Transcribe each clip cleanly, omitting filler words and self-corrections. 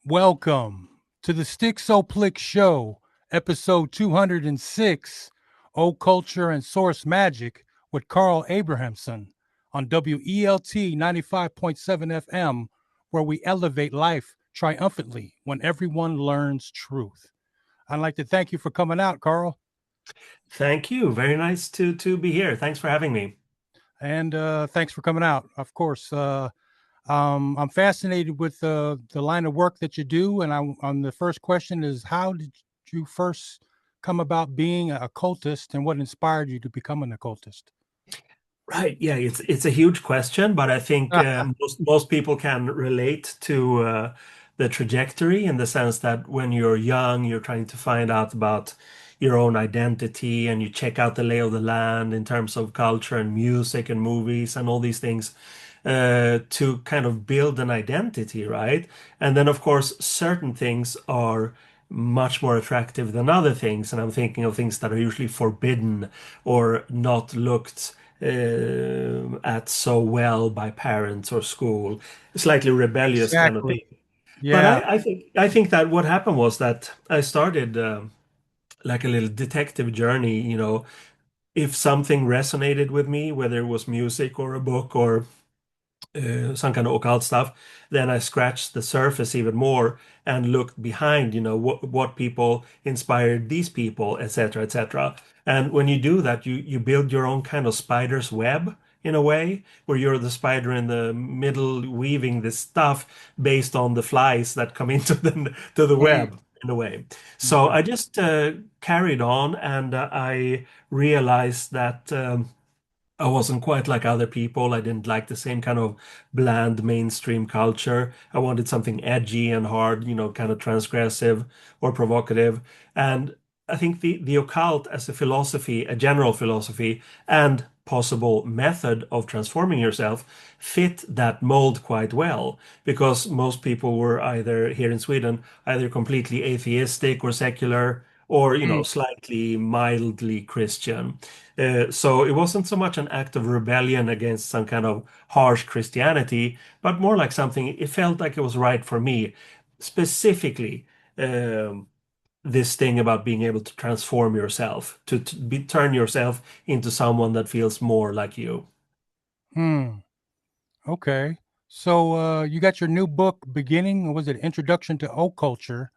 Welcome to the Styxxoplix Show, episode 206, Occulture and Source Magic with Carl Abrahamsson on WELT 95.7 FM, where we elevate life triumphantly when everyone learns truth. I'd like to thank you for coming out, Carl. Thank you. Very nice to be here. Thanks for having me. And thanks for coming out. Of course, I'm fascinated with the line of work that you do. And on the first question is, how did you first come about being a occultist and what inspired you to become an occultist? Right. Yeah, it's a huge question, but I think most people can relate to the trajectory in the sense that when you're young, you're trying to find out about your own identity and you check out the lay of the land in terms of culture and music and movies and all these things to kind of build an identity, right? And then, of course, certain things are much more attractive than other things. And I'm thinking of things that are usually forbidden or not looked at so well by parents or school, slightly rebellious kind of Exactly. thing. But Yeah. I think that what happened was that I started like a little detective journey. If something resonated with me, whether it was music or a book or some kind of occult stuff, then I scratched the surface even more and looked behind, what people inspired these people, etc., etc. And when you do that, you build your own kind of spider's web in a way, where you're the spider in the middle weaving this stuff based on the flies that come into the Mm, web in a way. So okay. I just carried on, and I realized that. I wasn't quite like other people. I didn't like the same kind of bland mainstream culture. I wanted something edgy and hard, kind of transgressive or provocative. And I think the occult as a philosophy, a general philosophy, and possible method of transforming yourself fit that mold quite well because most people were either here in Sweden, either completely atheistic or secular or, Mm, slightly mildly Christian. So it wasn't so much an act of rebellion against some kind of harsh Christianity, but more like something, it felt like it was right for me. Specifically, um, this thing about being able to transform yourself, to turn yourself into someone that feels more like you. mm, okay. So you got your new book beginning, was it Introduction to Occulture?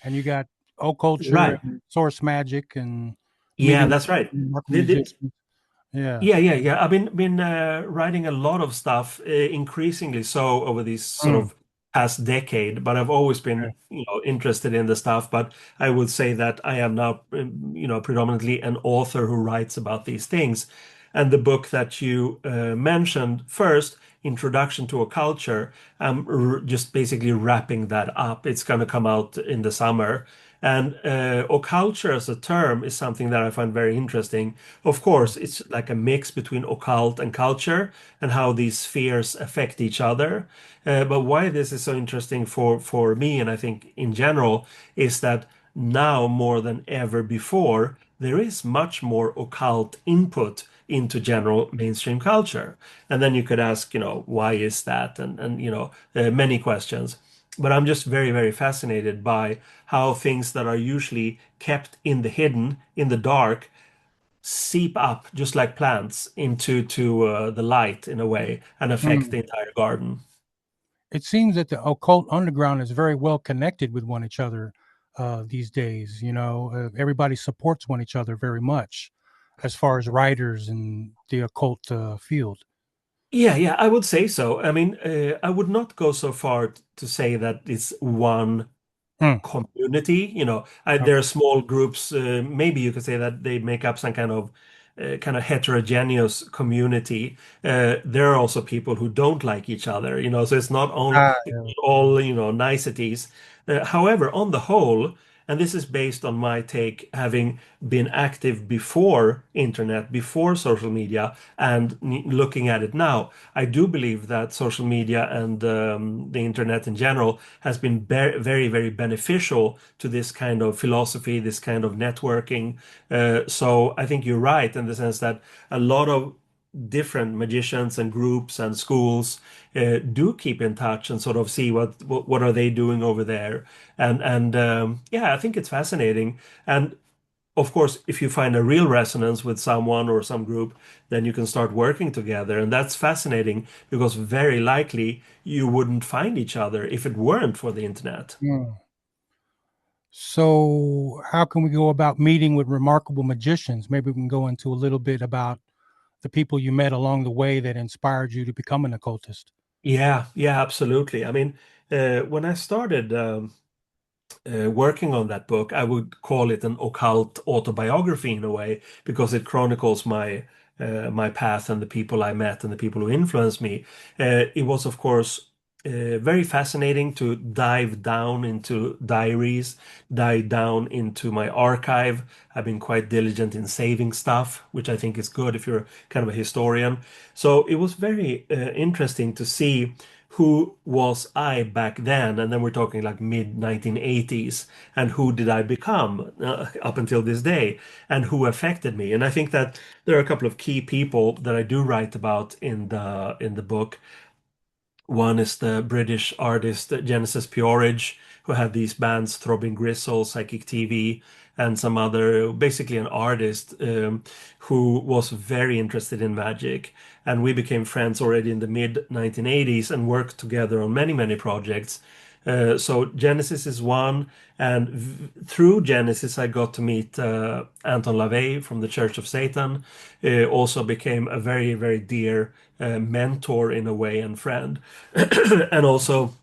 And you got Occulture Right. and Source Magic and Yeah, meeting that's right. local The, the, musicians. Yeah. Yeah, yeah, yeah. I've been writing a lot of stuff, increasingly so over this sort Mm, of past decade. But I've always been, okay. interested in the stuff. But I would say that I am now, predominantly an author who writes about these things. And the book that you mentioned first, Introduction to a Culture, I'm just basically wrapping that up. It's going to come out in the summer. And occulture as a term is something that I find very interesting. Of course, it's like a mix between occult and culture and how these spheres affect each other. But why this is so interesting for me, and I think in general, is that now more than ever before, there is much more occult input into general mainstream culture. And then you could ask, why is that? And many questions. But I'm just very, very fascinated by how things that are usually kept in the hidden, in the dark, seep up just like plants into the light in a way and affect Mm. the entire garden. It seems that the occult underground is very well connected with one each other these days. Everybody supports one each other very much as far as writers in the occult field. Yeah, yeah, I would say so. I mean, I would not go so far to say that it's one Mm. community. There are Okay. small groups. Maybe you could say that they make up some kind of heterogeneous community. There are also people who don't like each other. So it's not Ah, yeah. all niceties. However, on the whole, and this is based on my take, having been active before internet, before social media, and looking at it now, I do believe that social media and the internet in general has been very, very beneficial to this kind of philosophy, this kind of networking. So I think you're right in the sense that a lot of different magicians and groups and schools do keep in touch and sort of see what are they doing over there. And yeah, I think it's fascinating. And of course, if you find a real resonance with someone or some group, then you can start working together. And that's fascinating because very likely you wouldn't find each other if it weren't for the internet. Mm. So, how can we go about meeting with remarkable magicians? Maybe we can go into a little bit about the people you met along the way that inspired you to become an occultist. Yeah, yeah, absolutely. I mean, when I started working on that book, I would call it an occult autobiography in a way because it chronicles my path and the people I met and the people who influenced me. It was, of course, very fascinating to dive down into diaries, dive down into my archive. I've been quite diligent in saving stuff, which I think is good if you're kind of a historian. So it was very interesting to see who was I back then? And then we're talking like mid 1980s. And who did I become up until this day? And who affected me? And I think that there are a couple of key people that I do write about in the book. One is the British artist Genesis Peorage, who had these bands Throbbing Gristle, Psychic TV, and some other, basically an artist who was very interested in magic. And we became friends already in the mid 1980s and worked together on many, many projects. So Genesis is one, and through Genesis, I got to meet Anton LaVey from the Church of Satan. Also became a very, very dear mentor in a way and friend, and also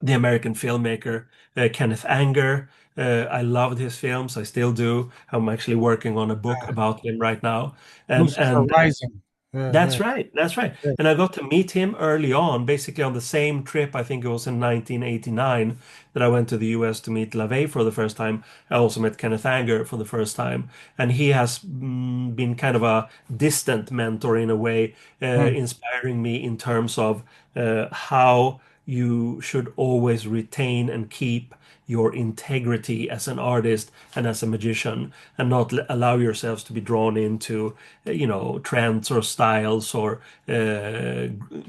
the American filmmaker Kenneth Anger. I loved his films. I still do. I'm actually working on a book about him right now, and Lucifer and Rising. Yeah, that's right. That's right. yeah. And I got to meet him early on, basically on the same trip. I think it was in 1989 that I went to the US to meet LaVey for the first time. I also met Kenneth Anger for the first time. And he has been kind of a distant mentor in a way, Mm. inspiring me in terms of how you should always retain and keep your integrity as an artist and as a magician, and not allow yourselves to be drawn into trends or styles or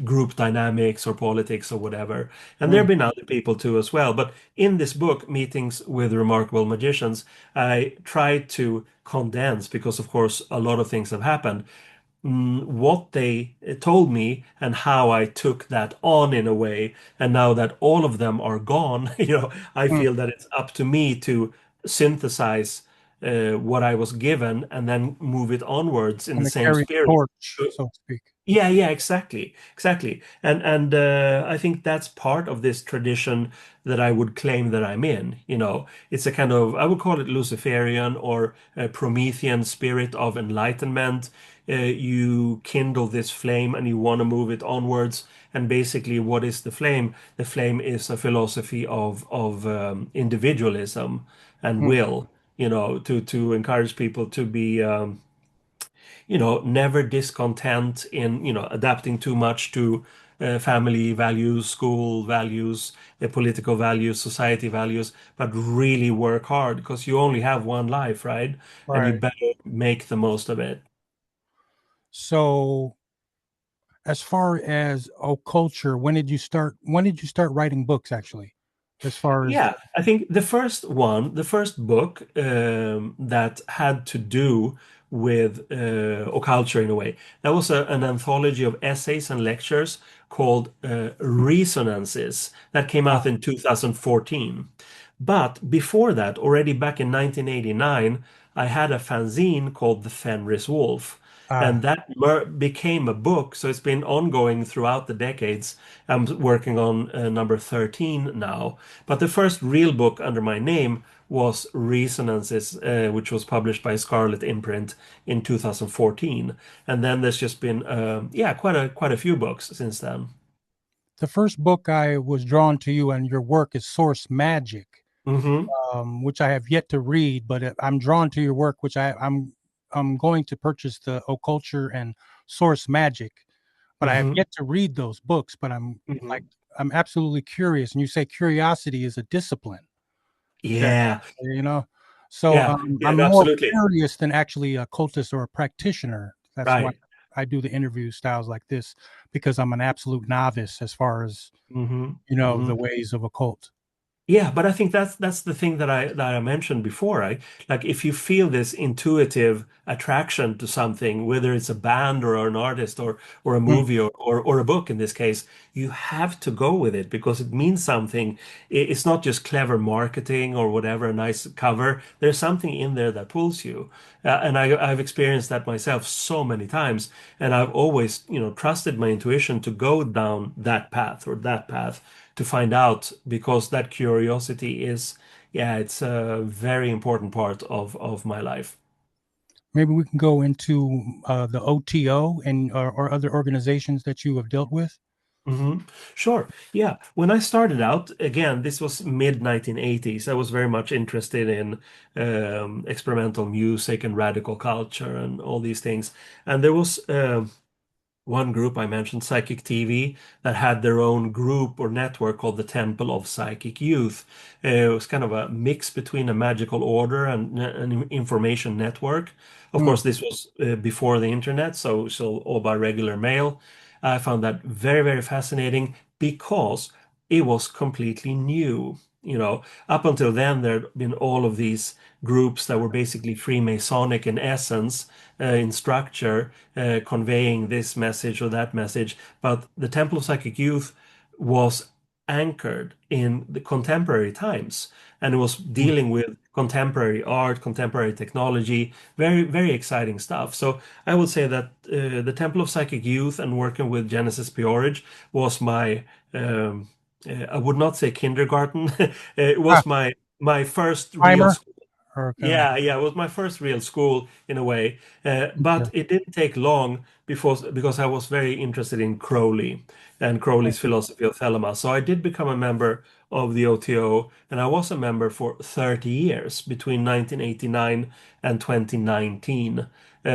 group dynamics or politics or whatever. And there Mm. have been other people too as well, but in this book, Meetings with Remarkable Magicians, I tried to condense, because of course a lot of things have happened, what they told me and how I took that on in a way. And now that all of them are gone, I Mm. feel that it's up to me to synthesize what I was given and then move it onwards in And the to same carry the spirit. torch, so to speak. Yeah, yeah, exactly, exactly. And I think that's part of this tradition that I would claim that I'm in. It's a kind of, I would call it Luciferian or a Promethean spirit of enlightenment. You kindle this flame and you want to move it onwards. And basically, what is the flame? The flame is a philosophy of individualism and Mm. will. To encourage people to be. Never discontent in, adapting too much to family values, school values, political values, society values, but really work hard because you only have one life, right? And you Right. better make the most of it. So, as far as culture, when did you start writing books actually? As far as Yeah, I think the first book that had to do with occulture in a way, that was an anthology of essays and lectures called Resonances that came uh, out in 2014. But before that, already back in 1989, I had a fanzine called The Fenris Wolf. uh, And that became a book. So it's been ongoing throughout the decades. I'm working on number 13 now. But the first real book under my name was Resonances, which was published by Scarlet Imprint in 2014. And then there's just been, yeah, quite a few books since then. the first book I was drawn to you and your work is Source Magic, Hmm. which I have yet to read, but I'm drawn to your work, which I'm going to purchase the Occulture and Source Magic, but I have Hmm. yet to read those books. But like Hmm. I'm absolutely curious, and you say curiosity is a discipline that Yeah, you know. So yeah, yeah, I'm no, more absolutely. curious than actually a cultist or a practitioner. That's why. Right. I do the interview styles like this because I'm an absolute novice as far as Hmm. the ways of occult. Yeah, but I think that's the thing that I mentioned before, right? Like if you feel this intuitive attraction to something, whether it's a band or an artist or a Mm, movie or a book in this case, you have to go with it because it means something. It's not just clever marketing or whatever, a nice cover. There's something in there that pulls you. And I've experienced that myself so many times, and I've always, trusted my intuition to go down that path or that path to find out because that curiosity is, yeah, it's a very important part of my life. Maybe we can go into the OTO and or other organizations that you have dealt with. Hmm. Sure. Yeah. When I started out, again, this was mid 1980s. I was very much interested in experimental music and radical culture and all these things. And there was one group I mentioned, Psychic TV, that had their own group or network called the Temple of Psychic Youth. It was kind of a mix between a magical order and an information network. Of Mm, course, this was before the internet, so all by regular mail. I found that very, very fascinating because it was completely new. Up until then, there had been all of these groups that were basically Freemasonic in essence, in structure, conveying this message or that message. But the Temple of Psychic Youth was anchored in the contemporary times and it was mm. dealing with contemporary art, contemporary technology, very, very exciting stuff. So I would say that the Temple of Psychic Youth and working with Genesis Peorage was my, I would not say kindergarten, it Ah, was my first real primer school. or kind of Yeah, yeah, it was my first real school in a way, but okay. it didn't take long because I was very interested in Crowley and Crowley's philosophy of Thelema. So I did become a member of the OTO, and I was a member for 30 years between 1989 and 2019, Mm.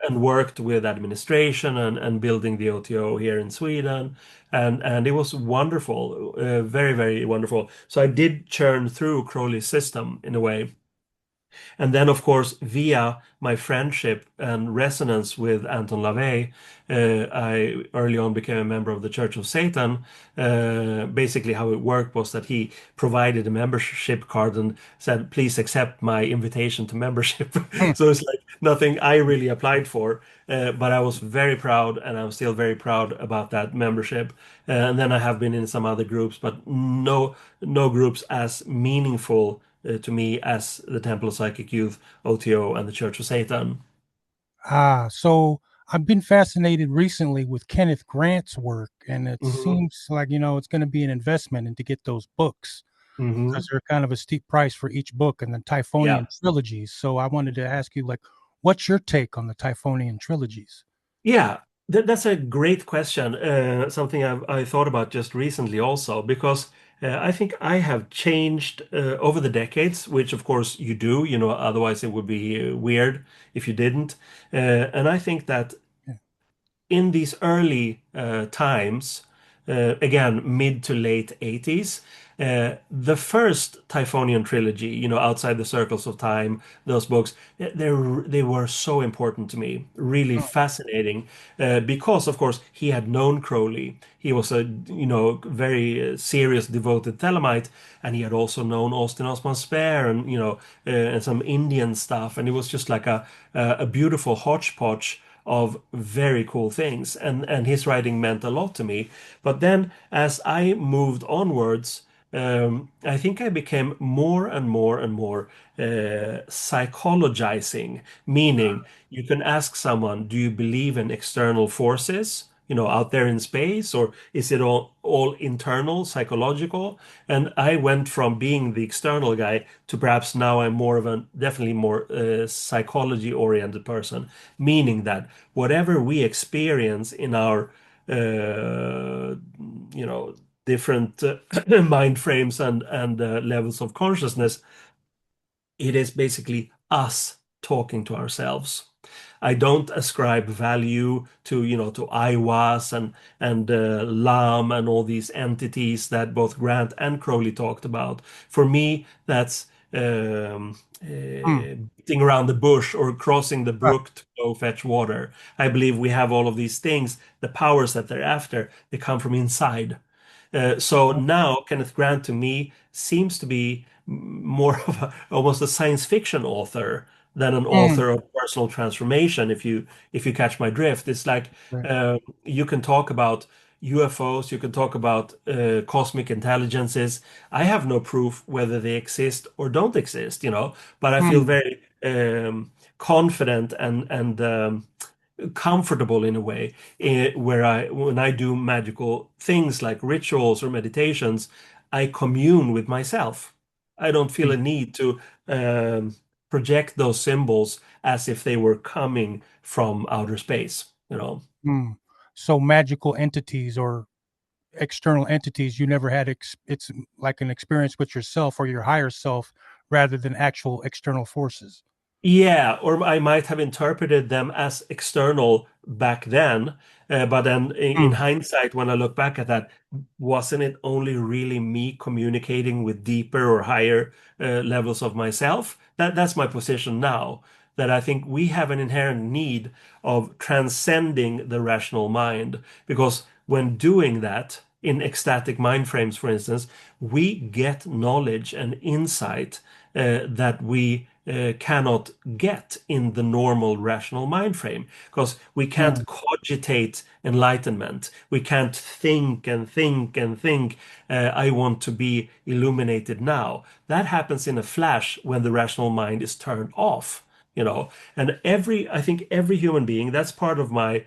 and worked with administration and building the OTO here in Sweden, and it was wonderful, very, very wonderful. So I did churn through Crowley's system in a way. And then, of course, via my friendship and resonance with Anton LaVey, I early on became a member of the Church of Satan. Basically, how it worked was that he provided a membership card and said, "Please accept my invitation to membership." Mm. So it's like nothing I really applied for, but I was very proud, and I'm still very proud about that membership. And then I have been in some other groups, but no groups as meaningful to me as the Temple of Psychic Youth, OTO, and the Church of Satan. So I've been fascinated recently with Kenneth Grant's work, and it Hmm. seems like it's going to be an investment and to get those books because Hmm. they're kind of a steep price for each book and the Yeah. Typhonian trilogies. So I wanted to ask you, like, what's your take on the Typhonian trilogies? Yeah, that's a great question. Something I thought about just recently also, because I think I have changed over the decades, which of course you do, otherwise it would be weird if you didn't. And I think that Yeah. in these early times, again, mid to late 80s, the first Typhonian trilogy, Outside the Circles of Time, those books, they were so important to me, really Mm, fascinating, because, of course, he had known Crowley. He was a, very serious, devoted Thelemite, and he had also known Austin Osman Spare and, and some Indian stuff, and it was just like a beautiful hodgepodge of very cool things and his writing meant a lot to me. But then as I moved onwards, I think I became more and more and more psychologizing, meaning you can ask someone, do you believe in external forces, out there in space, or is it all internal, psychological? And I went from being the external guy to perhaps now I'm more of a definitely more psychology oriented person, meaning that whatever we experience in our you know different mind frames and levels of consciousness, it is basically us talking to ourselves. I don't ascribe value to, to Aiwas and Lam and all these entities that both Grant and Crowley talked about. For me, that's mm, beating around the bush or crossing the right, brook to go fetch water. I believe we have all of these things, the powers that they're after, they come from inside. So right, now Kenneth Grant to me seems to be more of almost a science fiction author than an mm, author of personal transformation. If you catch my drift, it's like right, you can talk about UFOs, you can talk about cosmic intelligences. I have no proof whether they exist or don't exist, but I feel mm, very confident and comfortable in a way where when I do magical things like rituals or meditations, I commune with myself. I don't feel mm, a need to um, project those symbols as if they were coming from outer space. mm. So magical entities or external entities, you never had it's like an experience with yourself or your higher self rather than actual external forces. Yeah, or I might have interpreted them as external back then, but then in Mm, hindsight, when I look back at that, wasn't it only really me communicating with deeper or higher levels of myself? That's my position now, that I think we have an inherent need of transcending the rational mind, because when doing that, in ecstatic mind frames, for instance, we get knowledge and insight that we cannot get in the normal rational mind frame, because we mm, can't cogitate enlightenment. We can't think and think and think, I want to be illuminated now. That happens in a flash when the rational mind is turned off. And I think every human being, that's part of my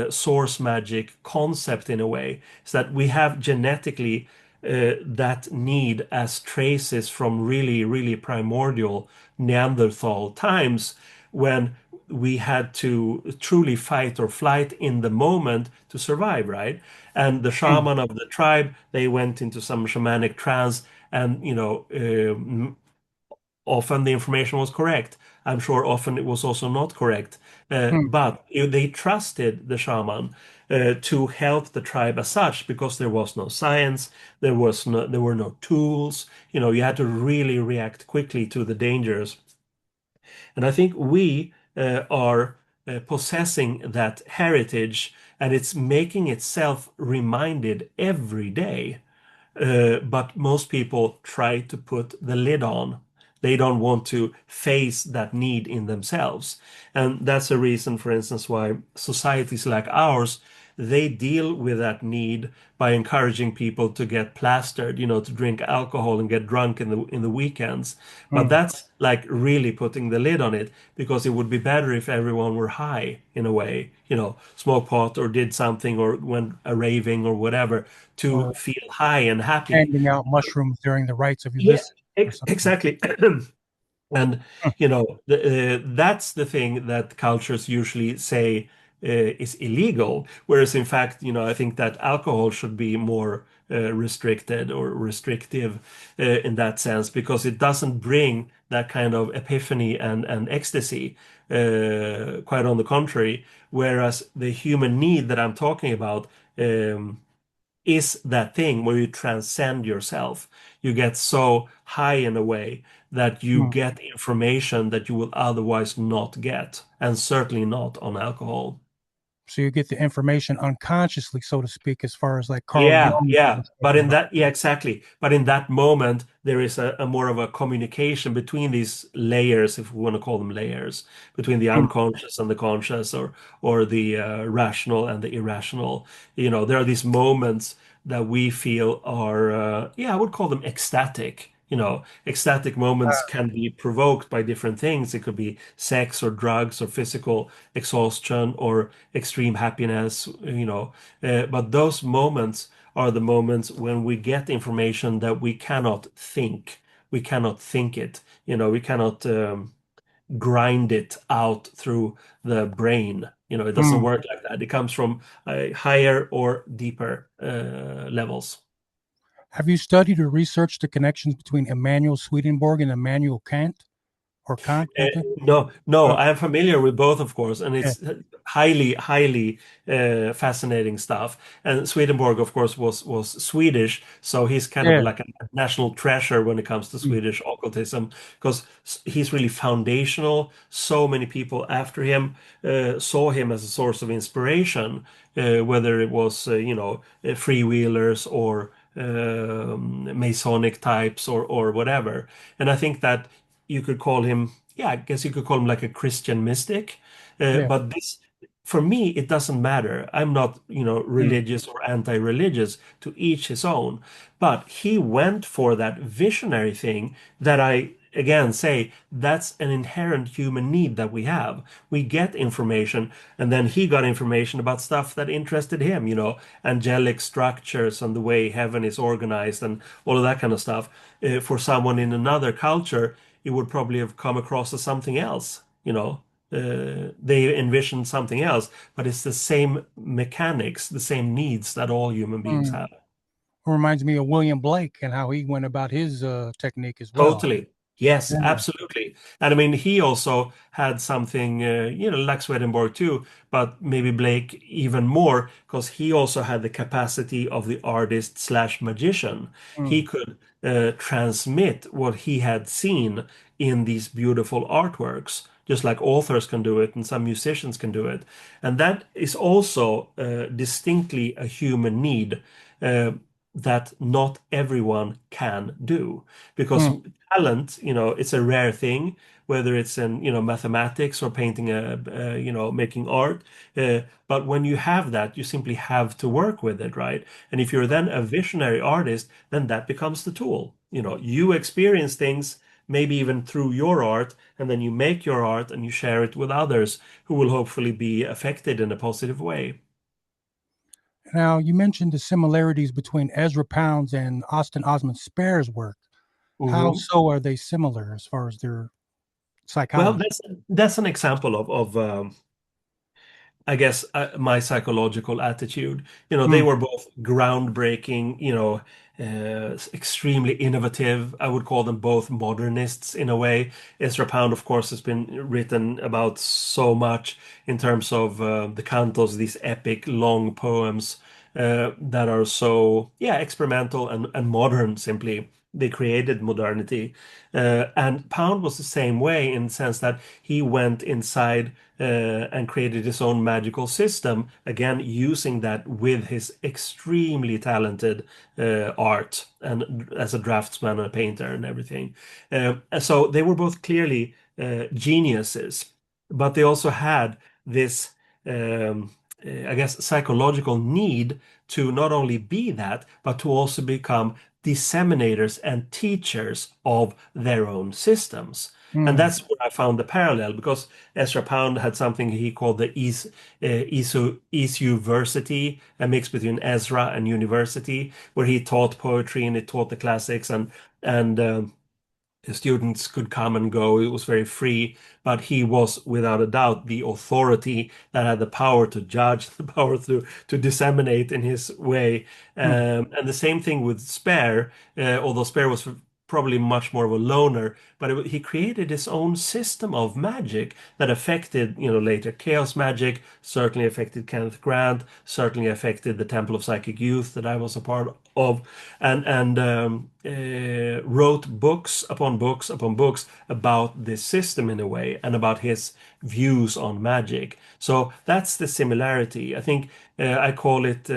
source magic concept in a way, is that we have genetically that need as traces from really, really primordial Neanderthal times, when we had to truly fight or flight in the moment to survive, right? And the mm, shaman of the tribe, they went into some shamanic trance, and often the information was correct. I'm sure often it was also not correct. mm, But they trusted the shaman to help the tribe as such, because there was no science, there were no tools. You had to really react quickly to the dangers. And I think we are possessing that heritage, and it's making itself reminded every day. But most people try to put the lid on. They don't want to face that need in themselves. And that's a reason, for instance, why societies like ours, they deal with that need by encouraging people to get plastered, to drink alcohol and get drunk in the weekends. But mm. that's like really putting the lid on it, because it would be better if everyone were high in a way, smoked pot or did something or went a raving or whatever, to Or feel high and happy. handing out mushrooms during the rites of Yeah, Ulysses or something. exactly. And Mm, that's the thing that cultures usually say is illegal, whereas in fact, I think that alcohol should be more restricted or restrictive in that sense, because it doesn't bring that kind of epiphany and ecstasy. Quite on the contrary, whereas the human need that I'm talking about is that thing where you transcend yourself. You get so high in a way that you mm. get information that you will otherwise not get, and certainly not on alcohol. So you get the information unconsciously, so to speak, as far as like Carl Yeah, Jung yeah. was But talking in about. that, yeah, exactly. But in that moment, there is a more of a communication between these layers, if we want to call them layers, between the Mm, unconscious and the conscious, or the rational and the irrational. There are these moments that we feel are, yeah, I would call them ecstatic. Ecstatic moments can be provoked by different things. It could be sex or drugs or physical exhaustion or extreme happiness, but those moments are the moments when we get information that we cannot think. We cannot think it. We cannot grind it out through the brain. It doesn't mm. work like that. It comes from higher or deeper levels. Have you studied or researched the connections between Immanuel Swedenborg and Immanuel Kant or Kant, Uh, rather? no, no, Uh, I am familiar with both, of course, and yeah. it's highly fascinating stuff. And Swedenborg, of course, was Swedish, so he's kind of Yeah. like a national treasure when it comes to Mm. Swedish occultism because he's really foundational. So many people after him saw him as a source of inspiration, whether it was freewheelers or Masonic types or whatever. And I think that you could call him, yeah, I guess you could call him like a Christian mystic. Yeah. But this, for me, it doesn't matter. I'm not, Mm. religious or anti-religious, to each his own. But he went for that visionary thing that I again say that's an inherent human need that we have. We get information, and then he got information about stuff that interested him, angelic structures and the way heaven is organized and all of that kind of stuff. For someone in another culture, it would probably have come across as something else, they envision something else, but it's the same mechanics, the same needs that all human beings Mm. have. Reminds me of William Blake and how he went about his technique as well. Totally. Yes, Yeah. absolutely. And I mean, he also had something, like Swedenborg too, but maybe Blake even more, because he also had the capacity of the artist slash magician. He Mm. could transmit what he had seen in these beautiful artworks, just like authors can do it and some musicians can do it. And that is also distinctly a human need. Uh, that not everyone can do because Mm. talent, it's a rare thing, whether it's in, mathematics or painting making art. But when you have that, you simply have to work with it, right? And if you're then a visionary artist, then that becomes the tool. You experience things maybe even through your art, and then you make your art and you share it with others who will hopefully be affected in a positive way. Now, you mentioned the similarities between Ezra Pound's and Austin Osman Spare's work. How Mhm. so are they similar as far as their Well, psychology? that's an example of I guess my psychological attitude. They Mm. were both groundbreaking, extremely innovative. I would call them both modernists in a way. Ezra Pound, of course, has been written about so much in terms of the cantos, these epic long poems that are so, yeah, experimental and modern simply. They created modernity. And Pound was the same way in the sense that he went inside and created his own magical system, again, using that with his extremely talented art and as a draftsman and a painter and everything. So they were both clearly geniuses, but they also had this, I guess, psychological need to not only be that, but to also become disseminators and teachers of their own systems. And Mm. that's where I found the parallel because Ezra Pound had something he called the Isuversity, a mix between Ezra and university, where he taught poetry and he taught the classics and the students could come and go. It was very free, but he was without a doubt the authority that had the power to judge, the power to disseminate in his way. Mm. And the same thing with Spare, although Spare was probably much more of a loner, but he created his own system of magic that affected, later chaos magic, certainly affected Kenneth Grant, certainly affected the Temple of Psychic Youth that I was a part of, and wrote books upon books upon books about this system in a way and about his views on magic. So that's the similarity. I think I call it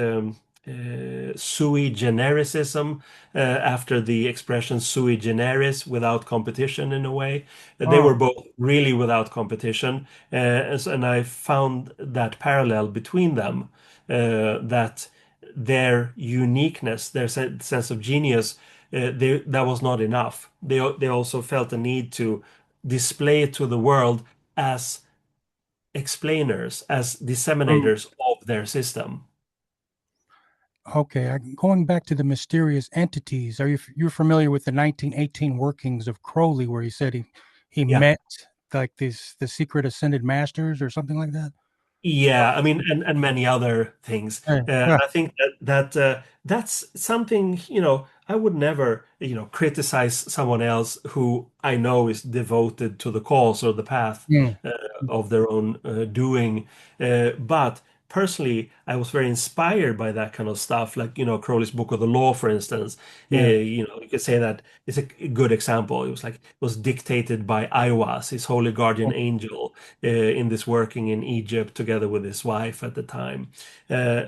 sui genericism after the expression sui generis, without competition in a way. They Oh, were both really without competition, and I found that parallel between them, that their uniqueness, their sense of genius, that was not enough. They also felt a need to display it to the world as explainers, as mm. disseminators of their system. Okay. Going back to the mysterious entities, you're familiar with the 1918 workings of Crowley, where he said he Yeah. met like the secret ascended masters or something like that? Yeah, I mean, and many other things. Yeah. Yeah. I think that's something, I would never, criticize someone else who I know is devoted to the cause or the path. Mm. Uh, of their own doing. But personally, I was very inspired by that kind of stuff, like, Crowley's Book of the Law, for instance. Yeah. You could say that it's a good example. It was dictated by Aiwas, his holy guardian angel, in this working in Egypt together with his wife at the time. Uh,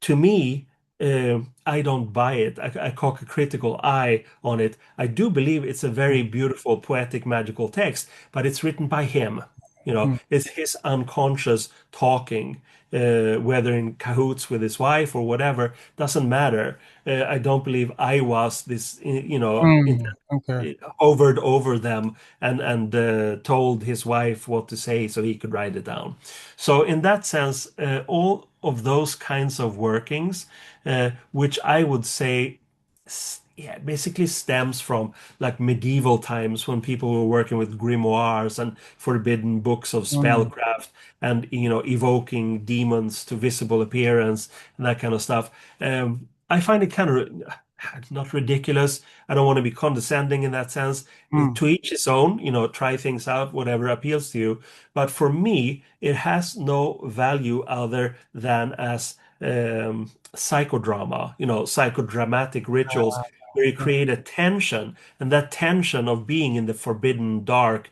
to me, I don't buy it. I cock a critical eye on it. I do believe it's a very beautiful, poetic, magical text, but it's written by him. Mm. It's his unconscious talking, whether in cahoots with his wife or whatever, doesn't matter. I don't believe I was this, Okay. hovered over them and told his wife what to say so he could write it down. So in that sense, all of those kinds of workings, which I would say, yeah, basically stems from like medieval times when people were working with grimoires and forbidden books of Mm. spellcraft and evoking demons to visible appearance and that kind of stuff. I find it kind of not ridiculous. I don't want to be condescending in that sense. Mm. To each his own, try things out, whatever appeals to you. But for me, it has no value other than as psychodrama, psychodramatic rituals where you Yeah. create a tension, and that tension of being in the forbidden dark,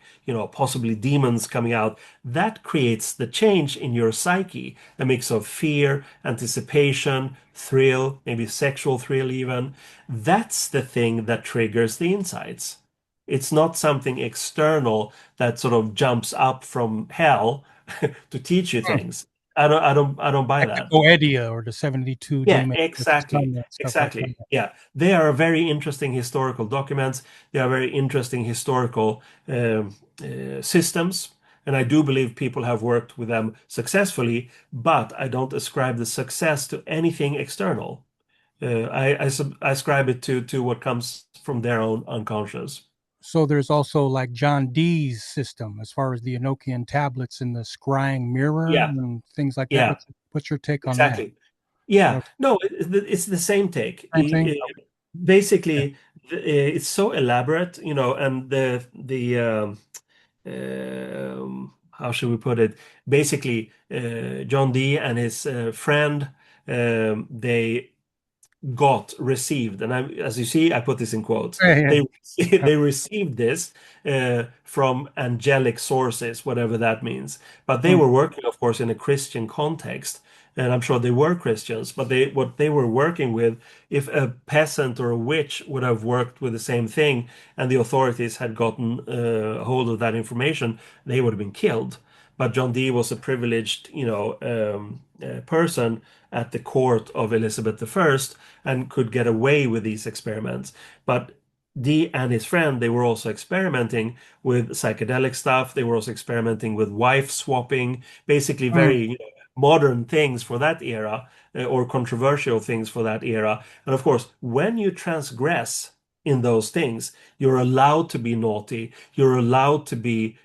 possibly demons coming out, that creates the change in your psyche, a mix of fear, anticipation, thrill, maybe sexual thrill even. That's the thing that triggers the insights. It's not something external that sort of jumps up from hell to teach you Mm. things. I don't buy Like the that. Goetia or the 72 Yeah, demons of the exactly. sun and stuff like that. Exactly. Yeah. They are very interesting historical documents. They are very interesting historical systems. And I do believe people have worked with them successfully, but I don't ascribe the success to anything external. I ascribe it to what comes from their own unconscious. So there's also like John Dee's system as far as the Enochian tablets and the scrying mirror Yeah, and things like that. yeah, What's your take on that? exactly. Yeah, Okay. no, it's the same take. Same thing? Okay. Basically, it's so elaborate, and the how should we put it? Basically, John Dee and his friend, they received, and as you see, I put this in quotes. Yeah, yeah. They Yeah. they received this from angelic sources, whatever that means. But they Mm. were working, of course, in a Christian context, and I'm sure they were Christians. But what they were working with, if a peasant or a witch would have worked with the same thing, and the authorities had gotten hold of that information, they would have been killed. But John Dee was a privileged, person at the court of Elizabeth I and could get away with these experiments. But Dee and his friend, they were also experimenting with psychedelic stuff. They were also experimenting with wife swapping, basically Mm. very modern things for that era, or controversial things for that era. And of course, when you transgress in those things, you're allowed to be naughty. You're allowed to be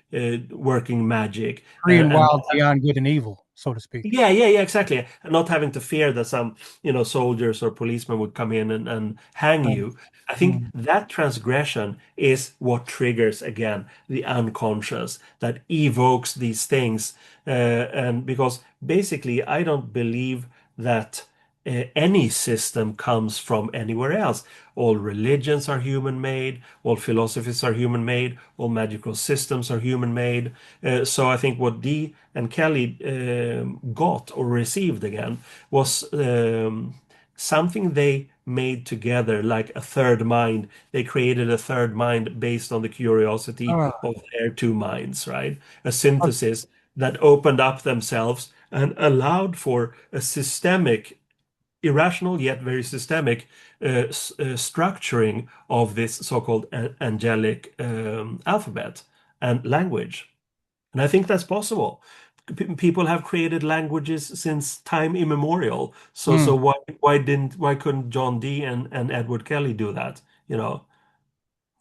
working magic, Green and wild beyond good and evil, so to speak. yeah, exactly. And not having to fear that some, soldiers or policemen would come in and hang Mm. you. I think Mm. that transgression is what triggers, again, the unconscious, that evokes these things. And because basically, I don't believe that any system comes from anywhere else. All religions are human made, all philosophies are human made, all magical systems are human made. So I think what Dee and Kelly got or received again was something they made together, like a third mind. They created a third mind based on the curiosity Ah, of their two minds, right? A ah, synthesis that opened up themselves and allowed for a systemic, irrational yet very systemic structuring of this so-called angelic alphabet and language. And I think that's possible. People have created languages since time immemorial. So mm. why couldn't John Dee and Edward Kelly do that?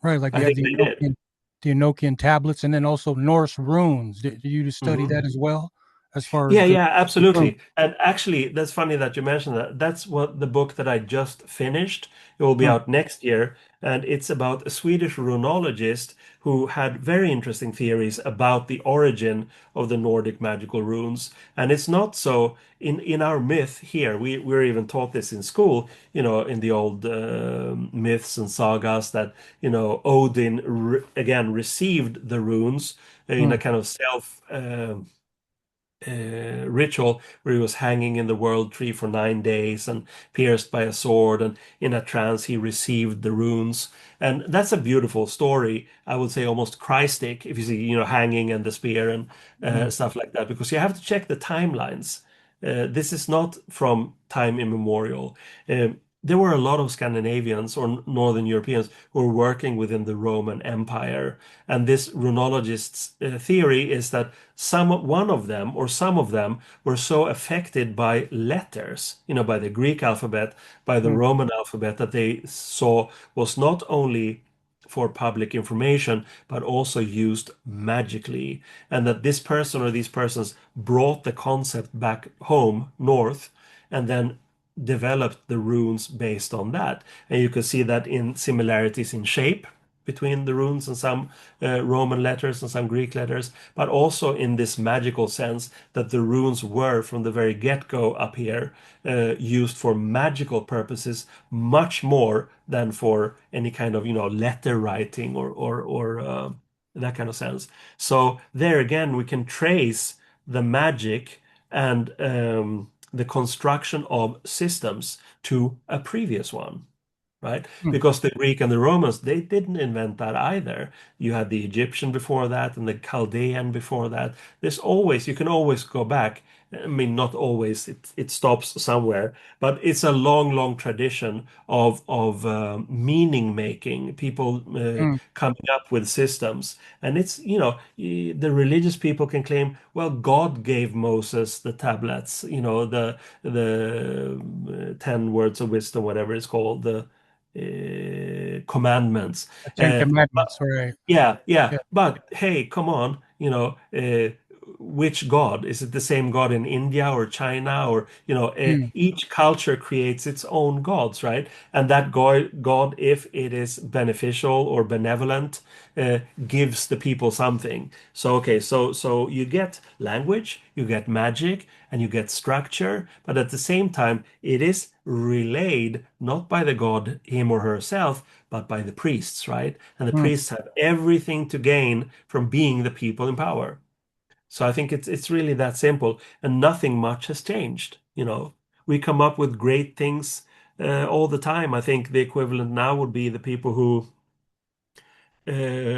Right, like I you have think they did. The Enochian tablets and then also Norse runes. Did you study Mhm. that as well? as far as Yeah, the yeah, room. absolutely. And actually, that's funny that you mentioned that. That's what the book that I just finished. It will be Hmm, out next year, and it's about a Swedish runologist who had very interesting theories about the origin of the Nordic magical runes. And it's not so in our myth here. We're even taught this in school, in the old myths and sagas that, Odin re again received the runes in a hmm, kind of self. Ritual where he was hanging in the world tree for 9 days and pierced by a sword, and in a trance he received the runes. And that's a beautiful story. I would say almost Christic, if you see, hanging and the spear and hmm, stuff like that, because you have to check the timelines. This is not from time immemorial. There were a lot of Scandinavians or Northern Europeans who were working within the Roman Empire. And this runologist's theory is that one of them or some of them were so affected by letters, by the Greek alphabet, by the hmm, Roman alphabet, that they saw was not only for public information, but also used magically. And that this person or these persons brought the concept back home, north, and then developed the runes based on that. And you can see that in similarities in shape between the runes and some Roman letters and some Greek letters, but also in this magical sense that the runes were from the very get-go up here used for magical purposes much more than for any kind of letter writing or that kind of sense. So there again, we can trace the magic and the construction of systems to a previous one, right? hmm. Because the Greek and the Romans, they didn't invent that either. You had the Egyptian before that and the Chaldean before that. You can always go back. I mean, not always, it stops somewhere, but it's a long, long tradition of meaning making, people Hmm. coming up with systems. And it's, the religious people can claim, well, God gave Moses the tablets, the 10 words of wisdom, whatever it's called, the commandments. The Ten Uh, but Commandments, right? yeah, yeah. Yeah. But hey, come on, which God? Is it the same God in India or China or, Hmm, each culture creates its own gods, right? And that God, if it is beneficial or benevolent, uh, gives the people something. So, okay, so you get language, you get magic, and you get structure, but at the same time, it is relayed not by the god him or herself, but by the priests, right? And the hmm. priests have everything to gain from being the people in power. So I think it's really that simple, and nothing much has changed. We come up with great things all the time. I think the equivalent now would be the people who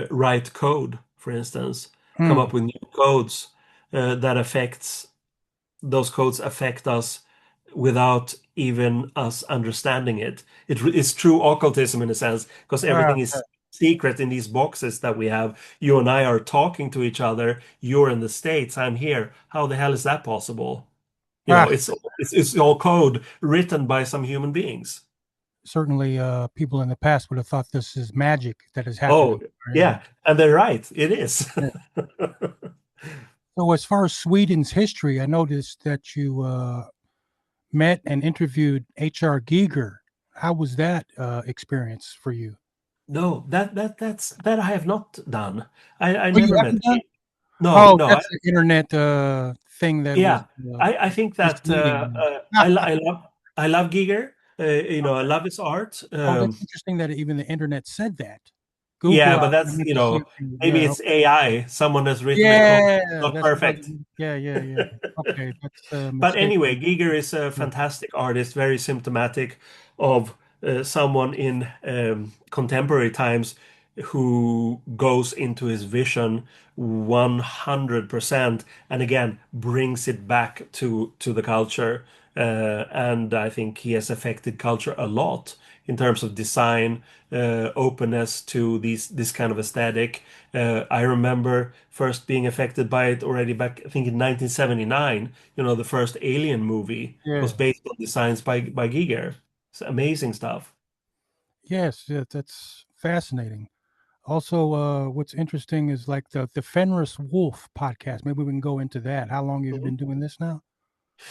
write code, for instance, come Hmm. up with new codes that affects those codes affect us without even us understanding it. It's true occultism in a sense, because Ah, everything is secret in these boxes that we have. You and I are talking to each other. You're in the States, I'm here. How the hell is that possible? ah, It's all code written by some human beings. certainly, people in the past would have thought this is magic that is Oh, happening. Yeah. yeah, and they're right. It is. Yeah. So, as far as Sweden's history, I noticed that you met and interviewed H.R. Giger. How was that experience for you? No, that I have not done. I Oh, you never met. haven't done? No, Oh, no. that's the internet thing that was Yeah, I think that misleading. I love Giger. I love his art. Oh, that's interesting that even the internet said that. Yeah, Google, but I that's meant to see if you, maybe yeah, it's AI. Someone has written a code yeah, not that's probably, perfect. yeah, yeah, yeah. Okay, that's a But mistake. anyway, Giger is a Yeah. fantastic artist, very symptomatic of someone in contemporary times who goes into his vision 100% and again brings it back to the culture. And I think he has affected culture a lot in terms of design, openness to this kind of aesthetic. I remember first being affected by it already back, I think in 1979. The first Alien movie was Yeah. based on designs by Giger. It's amazing stuff. Yes, yeah, that's fascinating. Also, what's interesting is like the Fenris Wolf podcast. Maybe we can go into that. How long have you been doing this now?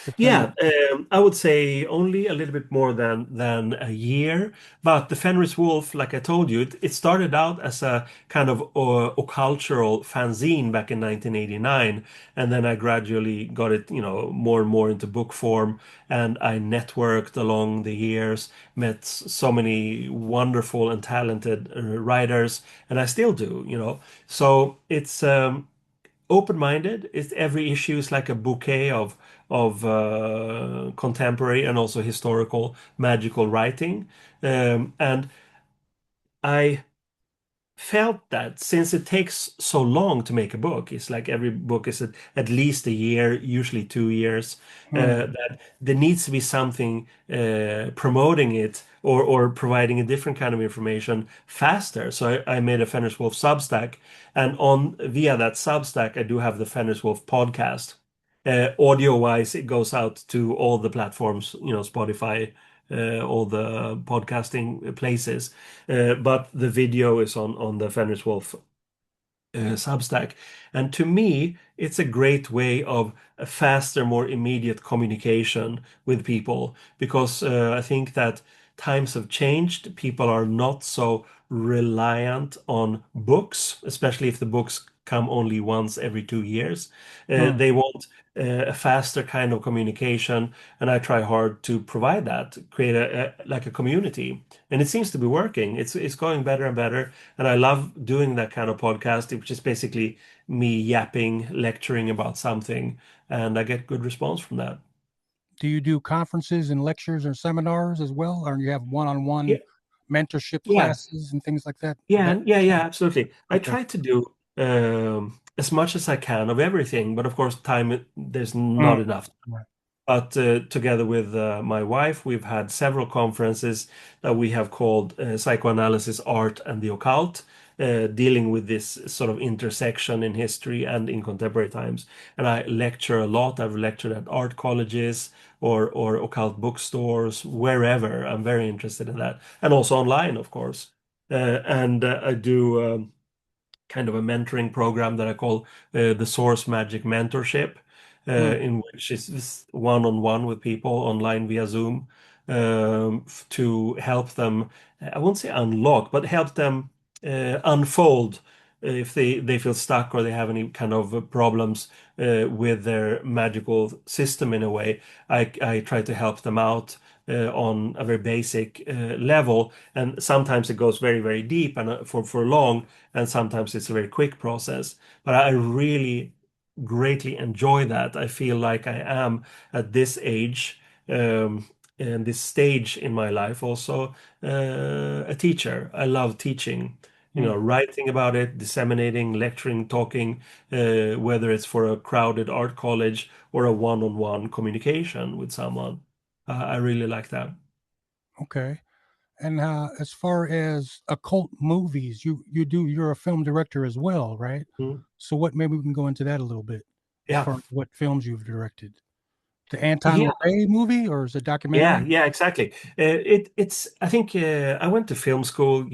The Fenris. Yeah, I would say only a little bit more than a year. But the Fenris Wolf, like I told you, it started out as a kind of occultural fanzine back in 1989, and then I gradually got it, more and more into book form, and I networked along the years, met so many wonderful and talented writers, and I still do. So it's open-minded. It's every issue is like a bouquet of contemporary and also historical magical writing, and I felt that since it takes so long to make a book, it's like every book is at least a year, usually 2 years, Hmm. that there needs to be something promoting it or providing a different kind of information faster. So I made a Fenris Wolf Substack, and on via that Substack, I do have the Fenris Wolf podcast. Audio wise, it goes out to all the platforms, Spotify, all the podcasting places. But the video is on the Fenris Wolf Substack. And to me, it's a great way of a faster, more immediate communication with people because I think that times have changed. People are not so reliant on books, especially if the books come only once every 2 years. Hmm. They want a faster kind of communication, and I try hard to provide that, create like a community, and it seems to be working. It's going better and better. And I love doing that kind of podcast, which is basically me yapping, lecturing about something, and I get good response from that. Do you do conferences and lectures or seminars as well, or you have Yeah, one-on-one mentorship yeah, classes and things like that? yeah, That yeah, absolutely. I okay. try to do as much as I can of everything, but of course, time there's Mm. not enough. Right. But together with my wife, we've had several conferences that we have called Psychoanalysis, Art, and the Occult, dealing with this sort of intersection in history and in contemporary times. And I lecture a lot. I've lectured at art colleges or occult bookstores, wherever. I'm very interested in that. And also online, of course. And I do. Kind of a mentoring program that I call the Source Magic Mentorship, Mm. in which is one-on-one with people online via Zoom, to help them, I won't say unlock, but help them unfold if they feel stuck or they have any kind of problems with their magical system in a way. I try to help them out on a very basic level, and sometimes it goes very, very deep and for long, and sometimes it's a very quick process. But I really greatly enjoy that. I feel like I am at this age and this stage in my life also a teacher. I love teaching. Mm. Writing about it, disseminating, lecturing, talking, whether it's for a crowded art college or a one-on-one communication with someone. I really like that. Okay. And as far as occult movies, you're a film director as well, right? Mm. So what maybe we can go into that a little bit as Yeah. far as what films you've directed. The Anton Yeah. LaVey movie or is it a Yeah, documentary? yeah, exactly. It's. I think I went to film school.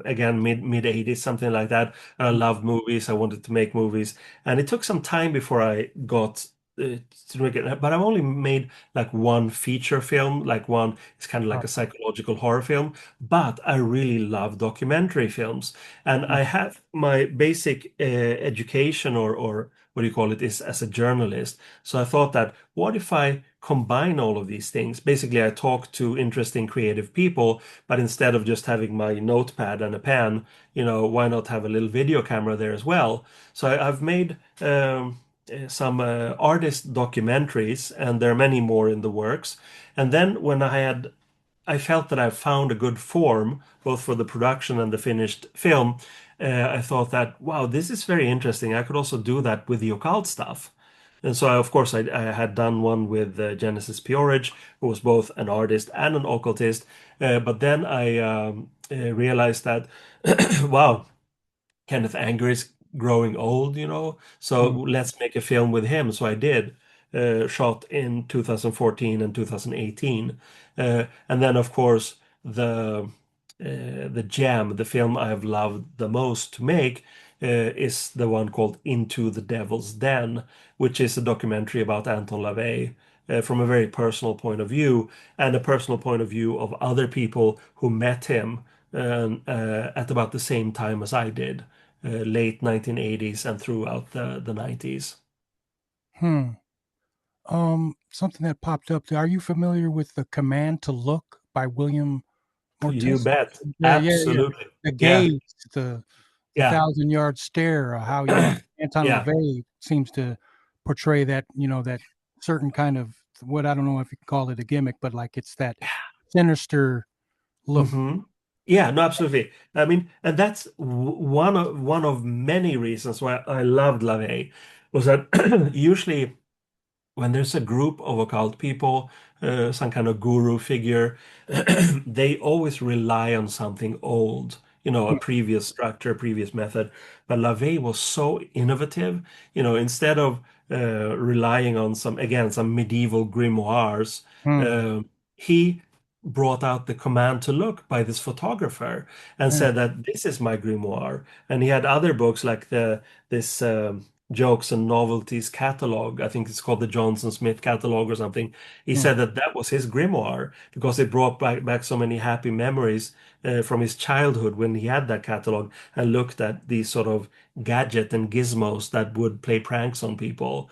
Again, mid 80s, something like that. And I Mm. loved movies. I wanted to make movies, and it took some time before I got to make it. But I've only made like one feature film, like one. It's kind of like Oh, a psychological horror film. But I really love documentary films, and mm. I have my basic education or what do you call it is as a journalist. So I thought that what if I combine all of these things? Basically, I talk to interesting, creative people, but instead of just having my notepad and a pen, why not have a little video camera there as well? So I've made some artist documentaries, and there are many more in the works. And then when I felt that I found a good form, both for the production and the finished film. I thought that, wow, this is very interesting. I could also do that with the occult stuff. And so, of course, I had done one with Genesis Peorage, who was both an artist and an occultist. But then I realized that, wow, Kenneth Anger is growing old. So Mm. let's make a film with him. So I did, shot in 2014 and 2018. And then, of course, the the gem, the film I've loved the most to make, is the one called Into the Devil's Den, which is a documentary about Anton LaVey from a very personal point of view and a personal point of view of other people who met him at about the same time as I did, late 1980s and throughout the 90s. Hmm. Something that popped up there. Are you familiar with The Command to Look by William You Mortis? bet. Yeah, yeah, yeah. Absolutely. The Yeah. gaze, the Yeah. 1,000-yard stare, how Anton Yeah. LaVey seems to portray that, that certain kind of, what, I don't know if you can call it a gimmick, but like it's that sinister look. hmm Yeah, no, absolutely. I mean, and that's one of many reasons why I loved LaVey was that usually when there's a group of occult people, some kind of guru figure, they always rely on something old, a Mm, previous structure, previous method. But LaVey was so innovative, instead of relying on some medieval grimoires, mm, um, he brought out the command to look by this photographer and mm, said that this is my grimoire. And he had other books like this jokes and novelties catalog. I think it's called the Johnson Smith catalog or something. He mm, said that that was his grimoire because it brought back so many happy memories from his childhood when he had that catalog and looked at these sort of gadget and gizmos that would play pranks on people.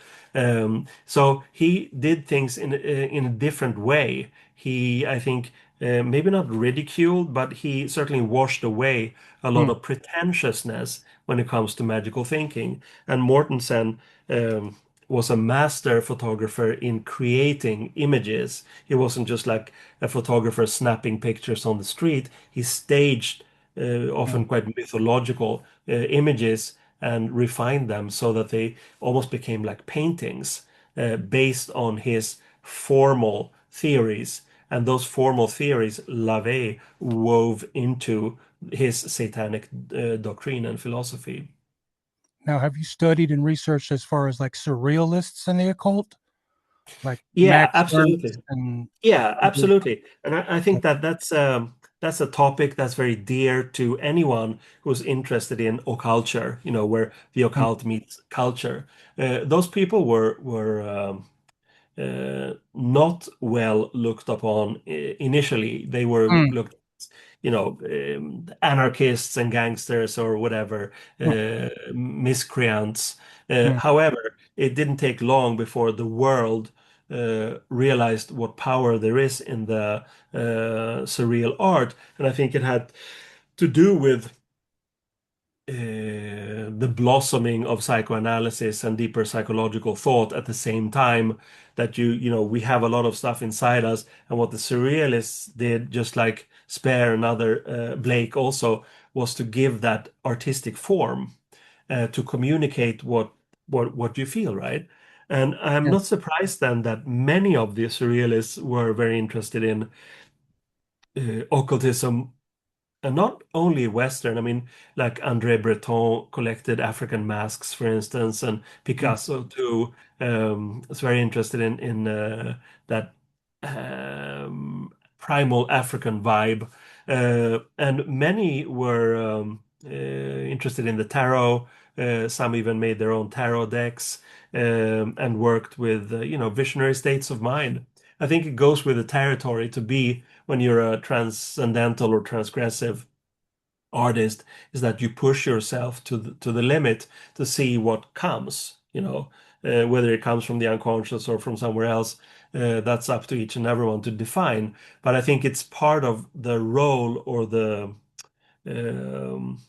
So he did things in a different way. He, I think, maybe not ridiculed, but he certainly washed away a lot mm, of pretentiousness when it comes to magical thinking. And Mortensen was a master photographer in creating images. He wasn't just like a photographer snapping pictures on the street. He staged mm. often quite mythological images and refined them so that they almost became like paintings based on his formal theories. And those formal theories, LaVey wove into his satanic doctrine and philosophy. Now, have you studied and researched as far as like surrealists in the occult, like Yeah, Max absolutely. Ernst and Yeah, people? absolutely. And I think that that's a topic that's very dear to anyone who's interested in occulture, where the Mm, occult meets culture. Those people were not well looked upon initially. They were mm, looked, anarchists and gangsters or whatever, mm, miscreants. mm. However, it didn't take long before the world realized what power there is in the surreal art, and I think it had to do with the blossoming of psychoanalysis and deeper psychological thought at the same time that we have a lot of stuff inside us. And what the surrealists did, just like Spare and other Blake also, was to give that artistic form to communicate what you feel, right? And I'm Yeah. not surprised then that many of the surrealists were very interested in occultism, and not only Western. I mean, like André Breton collected African masks, for instance, and Mm, Picasso too. Was very interested in that primal African vibe, and many were interested in the tarot. Some even made their own tarot decks and worked with visionary states of mind. I think it goes with the territory to be when you're a transcendental or transgressive artist is that you push yourself to the limit to see what comes, whether it comes from the unconscious or from somewhere else. That's up to each and everyone to define. But I think it's part of the role or the um,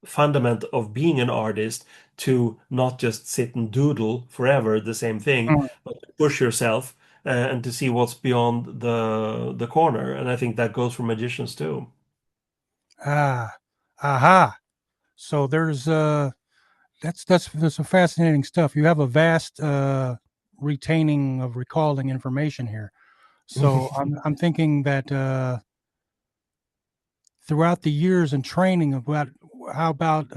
fundament of being an artist to not just sit and doodle forever the same thing, mm. but to push yourself and to see what's beyond the corner. And I think that goes for magicians too. Ah, aha. So that's some fascinating stuff. You have a vast retaining of recalling information here. So I'm thinking that throughout the years and training about how about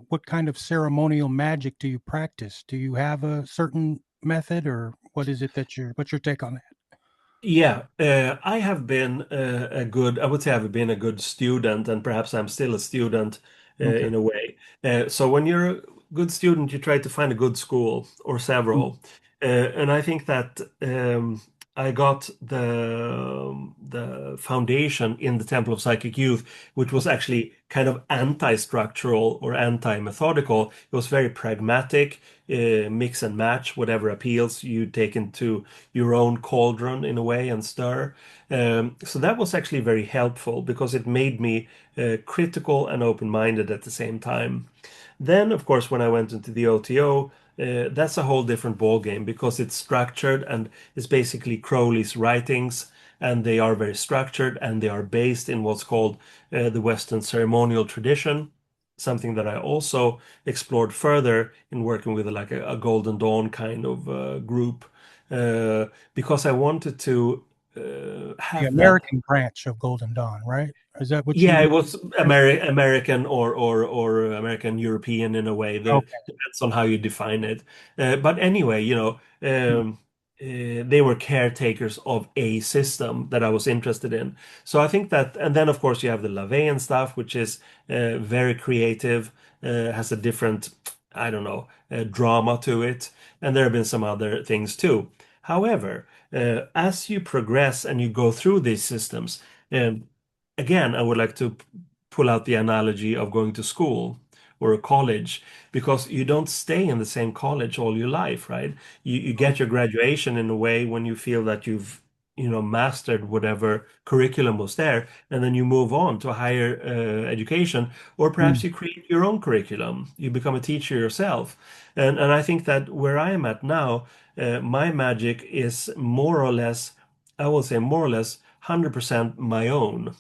what kind of ceremonial magic do you practice? Do you have a certain method, or what is it that what's your take on that? Yeah, I have been a good, I would say I've been a good student, and perhaps I'm still a student Okay. in a way. So when you're a good student, you try to find a good school or Mm. several. And I think that I got the foundation in the Temple of Psychic Youth, which was actually kind of anti-structural or anti-methodical. It was very pragmatic, mix and match, whatever appeals you take into your own cauldron in a way and stir. So that was actually very helpful because it made me critical and open-minded at the same time. Then, of course, when I went into the OTO, that's a whole different ballgame because it's structured and it's basically Crowley's writings, and they are very structured and they are based in what's called the Western ceremonial tradition, something that I also explored further in working with like a Golden Dawn kind of group, because I wanted to The have that. American branch of Golden Dawn, right? Is that what Yeah, you? it was American or American European in a way. Okay. Depends on how you define it. But anyway, Mm. they were caretakers of a system that I was interested in. So I think that, and then of course you have the LaVeyan stuff, which is very creative, has a different, I don't know, drama to it, and there have been some other things too. However, as you progress and you go through these systems. Um, Again, I would like to pull out the analogy of going to school or a college, because you don't stay in the same college all your life, right? You get your graduation in a way when you feel that you've, mastered whatever curriculum was there, and then you move on to higher education, or perhaps Mm. you create your own curriculum. You become a teacher yourself. And I think that where I am at now, my magic is more or less, I will say more or less 100% my own,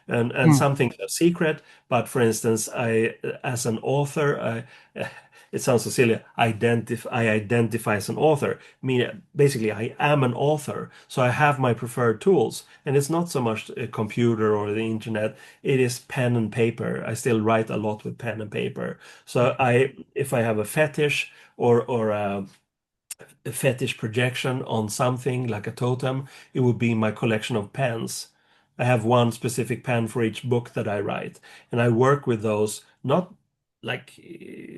and Mm. some things are secret. But for instance, I, as an author, it sounds so silly. I identify as an author. I mean, basically, I am an author, so I have my preferred tools, and it's not so much a computer or the internet. It is pen and paper. I still write a lot with pen and paper. So if I have a fetish or a fetish projection on something like a totem, it would be my collection of pens. I have one specific pen for each book that I write, and I work with those not like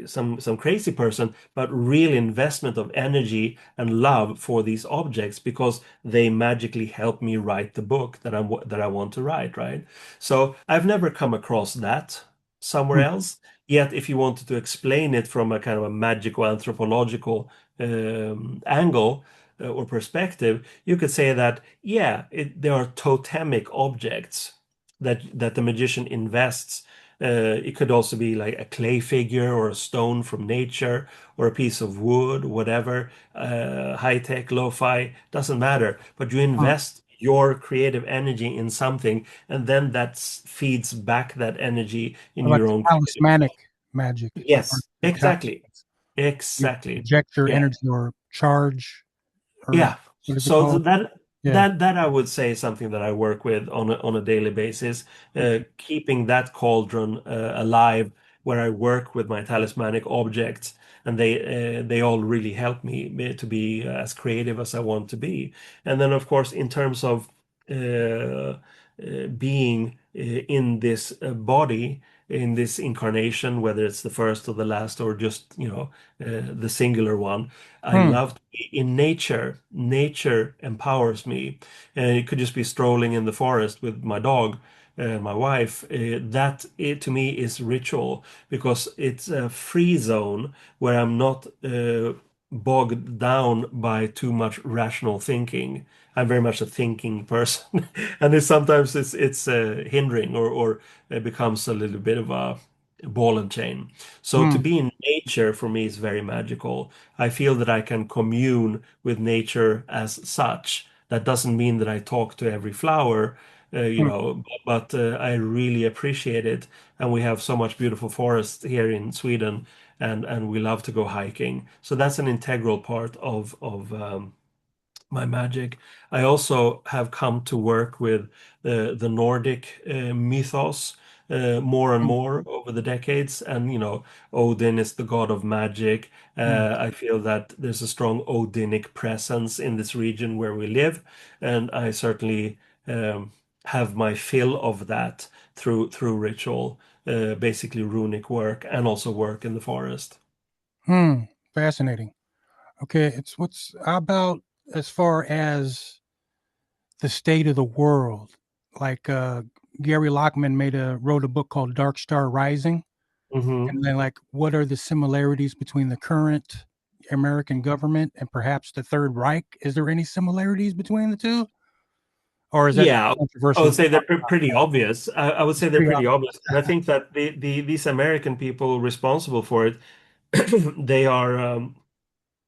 some crazy person, but real investment of energy and love for these objects because they magically help me write the book that I want to write, right? So I've never come across that somewhere Mm. else. Yet, if you wanted to explain it from a kind of a magical anthropological angle or perspective, you could say that, yeah, there are totemic objects that the magician invests. It could also be like a clay figure or a stone from nature or a piece of wood, whatever, high tech, lo fi, doesn't matter. But you Mm. invest your creative energy in something, and then that feeds back that energy in I like your the own creative talismanic self. magic, or Yes, the exactly. talismans. You Exactly. project your Yeah. energy or charge, or Yeah. what is it So called? that Yeah. I would say is something that I work with on a daily basis, Okay. keeping that cauldron alive, where I work with my talismanic objects, and they all really help me to be as creative as I want to be. And then, of course, in terms of being in this body, in this incarnation, whether it's the first or the last or just the singular one. I Hmm. love to be in nature. Nature empowers me. And it could just be strolling in the forest with my dog, my wife. That to me is ritual because it's a free zone where I'm not bogged down by too much rational thinking. I'm very much a thinking person, and sometimes it's hindering or it becomes a little bit of a ball and chain. So to Hmm. be in nature for me is very magical. I feel that I can commune with nature as such. That doesn't mean that I talk to every flower, Hmm. but I really appreciate it. And we have so much beautiful forest here in Sweden, and we love to go hiking. So that's an integral part of my magic. I also have come to work with the Nordic mythos, more and mm, more over the decades. And, Odin is the god of magic. mm. I feel that there's a strong Odinic presence in this region where we live, and I certainly um, have my fill of that through ritual, basically runic work and also work in the forest. Hmm. Fascinating. Okay, it's what's how about as far as the state of the world? Like Gary Lockman wrote a book called Dark Star Rising, Hmm. and then like what are the similarities between the current American government and perhaps the Third Reich? Is there any similarities between the two, or is that Yeah, I controversial would to say they're talk about pretty that? obvious. I would It's say they're pretty pretty obvious. obvious, and I think that these American people responsible for it, they are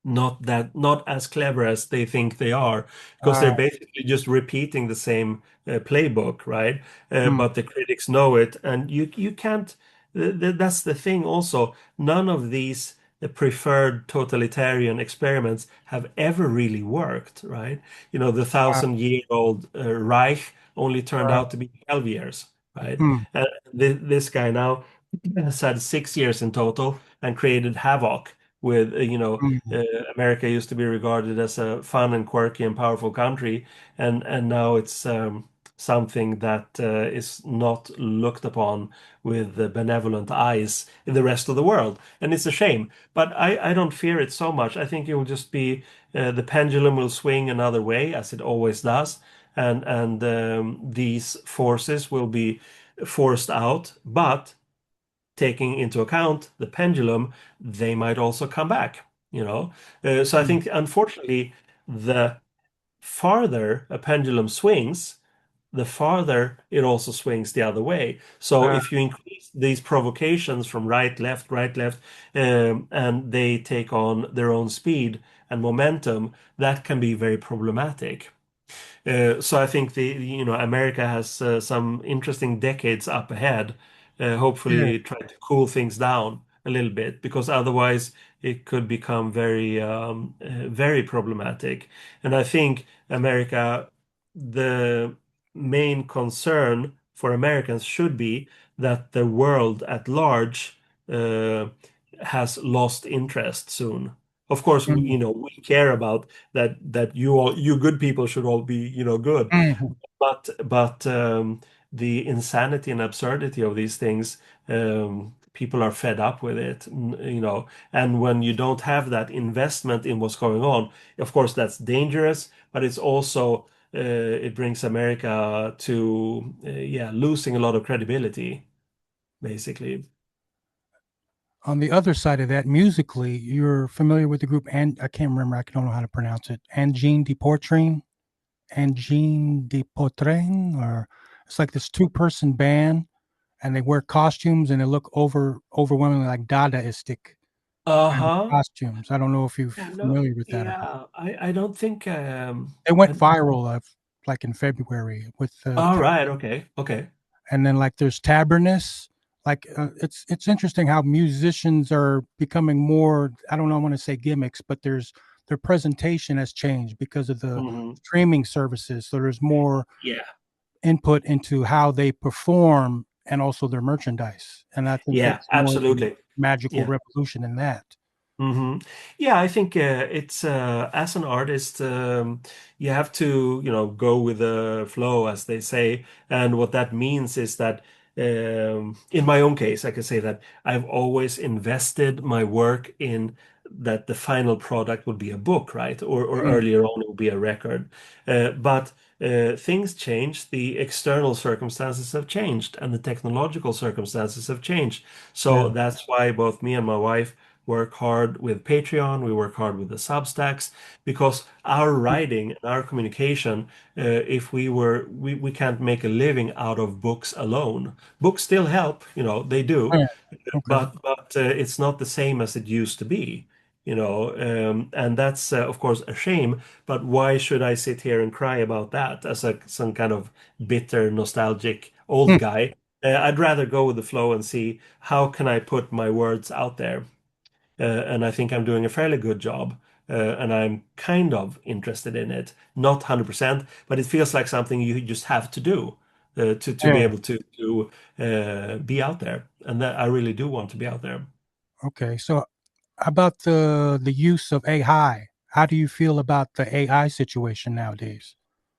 not as clever as they think they are, because Uh, they're basically just repeating the same playbook, right? hmm, But the critics know it, and you can't. That's the thing. Also, none of these preferred totalitarian experiments have ever really worked, right? The uh, 1,000-year-old Reich only turned uh, out to be 12 years, right? hmm, This guy now has had 6 years in total and created havoc with hmm, America used to be regarded as a fun and quirky and powerful country, and now it's something that is not looked upon with benevolent eyes in the rest of the world, and it's a shame. But I don't fear it so much. I think it will just be the pendulum will swing another way, as it always does, and these forces will be forced out, but taking into account the pendulum, they might also come back. So I hmm, think, unfortunately, the farther a pendulum swings, the farther it also swings the other way. So uh, if you increase these provocations from right, left, and they take on their own speed and momentum, that can be very problematic. So I think America has some interesting decades up ahead. yeah. Hopefully, try to cool things down a little bit, because otherwise it could become very problematic. And I think the main concern for Americans should be that the world at large uh, has lost interest soon. Of course, Mm, we care about that you good people should all be good, mm, but the insanity and absurdity of these things, people are fed up with it, and when you don't have that investment in what's going on, of course that's dangerous, but it's also it brings America to yeah, losing a lot of credibility, basically. On the other side of that, musically, you're familiar with the group, and I can't remember, I don't know how to pronounce it. Angine de Portrain, or it's like this two-person band, and they wear costumes and they look overwhelmingly like Dadaistic kind of Uh-huh. costumes. I don't know if you're Yeah, no, familiar with that or not. yeah, I don't think They went viral like in February with all right, okay, okay. and then like there's Tabernus. Like it's interesting how musicians are becoming more. I don't know. I want to say gimmicks, but their presentation has changed because of the Hmm. streaming services. So there's more Yeah, input into how they perform and also their merchandise. And I think yeah, that's more of a absolutely. magical Yeah. revolution in that. Hmm. Yeah, I think it's as an artist, you have to, go with the flow, as they say. And what that means is that, in my own case, I can say that I've always invested my work in that the final product would be a book, right? Or Mm, earlier on, it would be a record. But things change, the external circumstances have changed, and the technological circumstances have changed. yeah. So that's why both me and my wife work hard with Patreon, we work hard with the Substacks, because our writing and our communication, if we can't make a living out of books alone. Books still help, they Oh, do, yeah. Okay. but it's not the same as it used to be. And that's of course a shame. But why should I sit here and cry about that as some kind of bitter, nostalgic old Hmm. guy? I'd rather go with the flow and see how can I put my words out there, and I think I'm doing a fairly good job. And I'm kind of interested in it, not 100%, but it feels like something you just have to do. to be Yeah. able to be out there, and that I really do want to be out there. Okay. So how about the use of AI? How do you feel about the AI situation nowadays?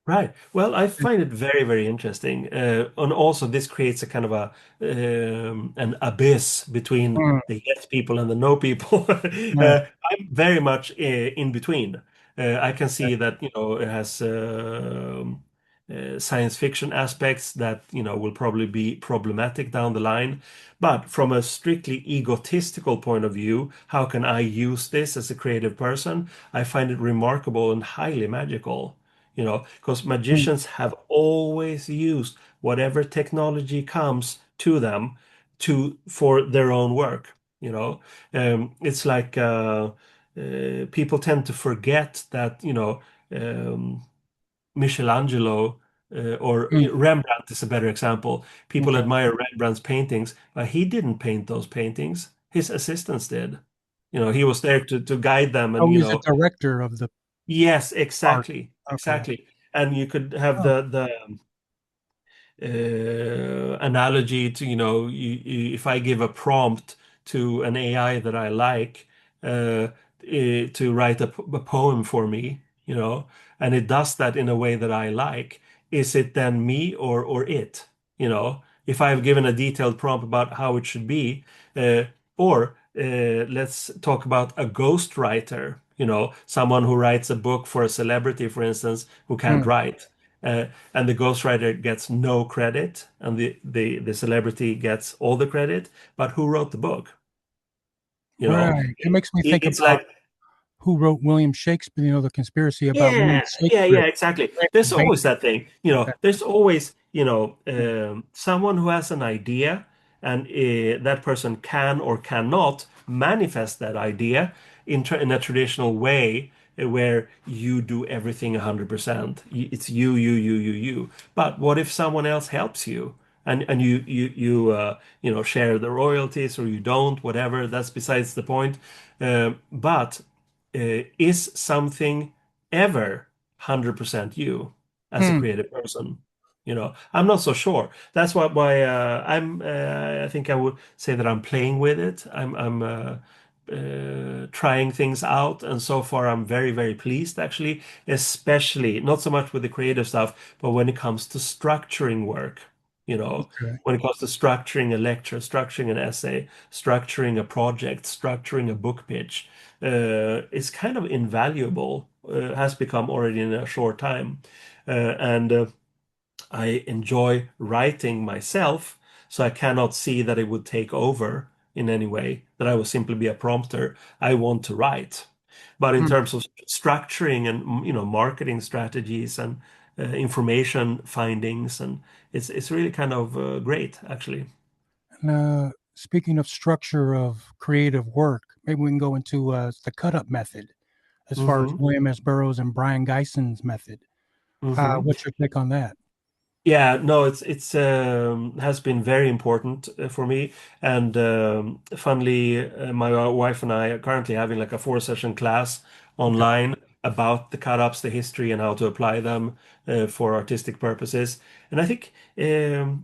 Right. Well, I find it very, very interesting. And also, this creates a kind of an abyss between Mm, the yes people and the no people. yeah. I'm very much in between. I can Okay. see that, it has science fiction aspects that, will probably be problematic down the line. But from a strictly egotistical point of view, how can I use this as a creative person? I find it remarkable and highly magical. Because Mm, magicians have always used whatever technology comes to them for their own work. It's like people tend to forget that, um, Michelangelo or mm, Rembrandt is a better example. People okay. admire Rembrandt's paintings, but he didn't paint those paintings. His assistants did. He was there to guide them Oh, and, he's a director of the yes, art. exactly, Okay. exactly. And you could have Oh. the analogy to, if I give a prompt to an AI that I like to write a poem for me, and it does that in a way that I like, is it then me or it? If I've given a detailed prompt about how it should be, or let's talk about a ghostwriter, someone who writes a book for a celebrity, for instance, who can't Mm, write. And the ghostwriter gets no credit, and the celebrity gets all the credit. But who wrote the book? You know, right. It makes me think it's about like, who wrote William Shakespeare, the conspiracy about William yeah, Shakespeare. exactly. There's always that thing. There's always, Mm, someone who has an idea, and that person can or cannot manifest that idea in a traditional way where you do everything 100%. It's you. But what if someone else helps you? And you share the royalties, or you don't, whatever. That's besides the point. But is something ever 100% you as a mm, creative person? I'm not so sure. That's why I think I would say that I'm playing with it. I'm trying things out, and so far I'm very, very pleased, actually, especially not so much with the creative stuff, but when it comes to structuring work. You know, okay. when it comes to structuring a lecture, structuring an essay, structuring a project, structuring a book pitch, is kind of invaluable, has become already in a short time. And I enjoy writing myself, so I cannot see that it would take over in any way, that I will simply be a prompter. I want to write. But in Mm. terms of structuring and marketing strategies and information findings, and it's really kind of great, actually. And, speaking of structure of creative work, maybe we can go into the cut up method as far as Hmm. William S. Burroughs and Brian Geison's method. Hmm. What's your take on that? Yeah, no, it's has been very important for me. And funnily, my wife and I are currently having like a 4-session class Okay. online about the cut-ups, the history, and how to apply them for artistic purposes. And I think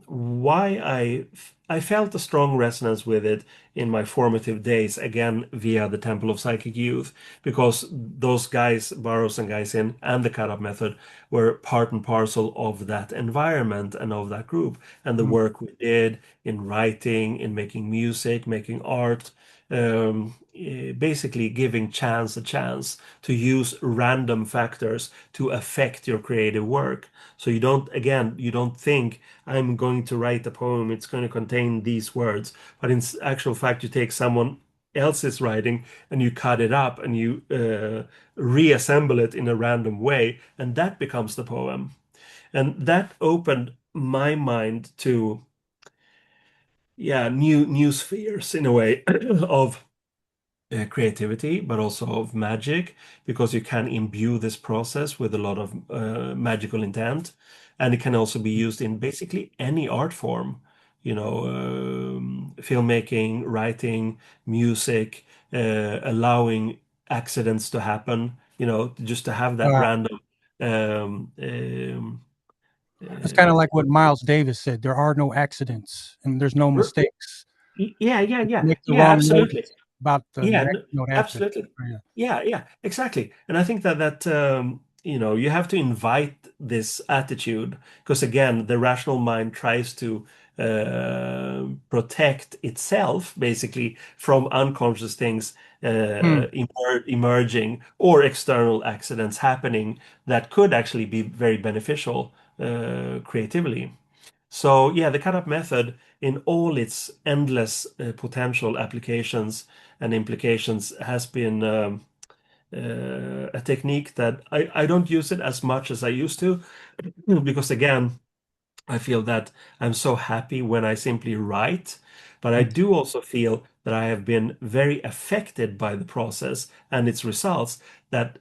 why I felt a strong resonance with it in my formative days, again via the Temple of Psychic Youth, because those guys, Burroughs and Gysin, and the cut-up method were part and parcel of that environment and of that group, and the Mm, work we did in writing, in making music, making art, basically giving chance a chance to use random factors to affect your creative work. So you don't think I'm going to write a poem, it's going to contain these words, but in actual fact, you take someone else's writing and you cut it up and you reassemble it in a random way, and that becomes the poem. And that opened my mind to, yeah, new spheres in a way of creativity, but also of magic, because you can imbue this process with a lot of magical intent. And it can also be used in basically any art form, filmmaking, writing, music, allowing accidents to happen, just to have that uh, random um, um, It's kind of like what Miles Davis said. There are no accidents and there's no Uh, mistakes. Yeah, yeah, You yeah, make the yeah, wrong absolutely. notice about the Yeah, next note after. absolutely. Yeah. Yeah, yeah, exactly. And I think that you have to invite this attitude because again, the rational mind tries to protect itself basically from unconscious things Hmm. emerging or external accidents happening that could actually be very beneficial creatively. So yeah, the cut-up method in all its endless potential applications and implications has been a technique that I don't use it as much as I used to because again, I feel that I'm so happy when I simply write, but I do also feel that I have been very affected by the process and its results that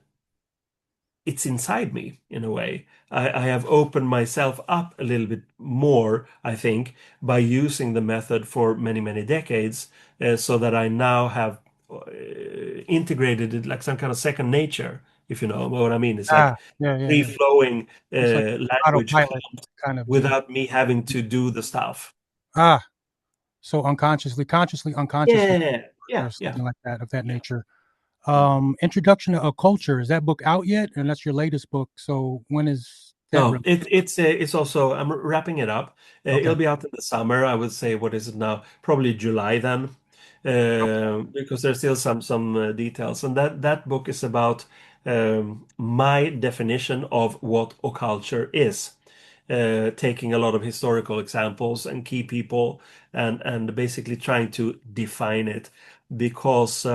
it's inside me in a way. I have opened myself up a little bit more, I think, by using the method for many, many decades, so that I now have integrated it like some kind of second nature, if you know what I mean. It's like Ah, yeah, yeah, yeah. free-flowing It's like language autopilot comes kind of deal. without me having to do the stuff. Ah, so unconsciously, consciously, unconsciously, Yeah, or yeah, yeah, something like that of that yeah. nature. Introduction to Occulture, is that book out yet? And that's your latest book. So when is that No, released? it's also I'm wrapping it up. Okay. It'll be out in the summer. I would say what is it now? Probably July then, because there's still some details. And that book is about my definition of what occulture is, taking a lot of historical examples and key people and basically trying to define it because.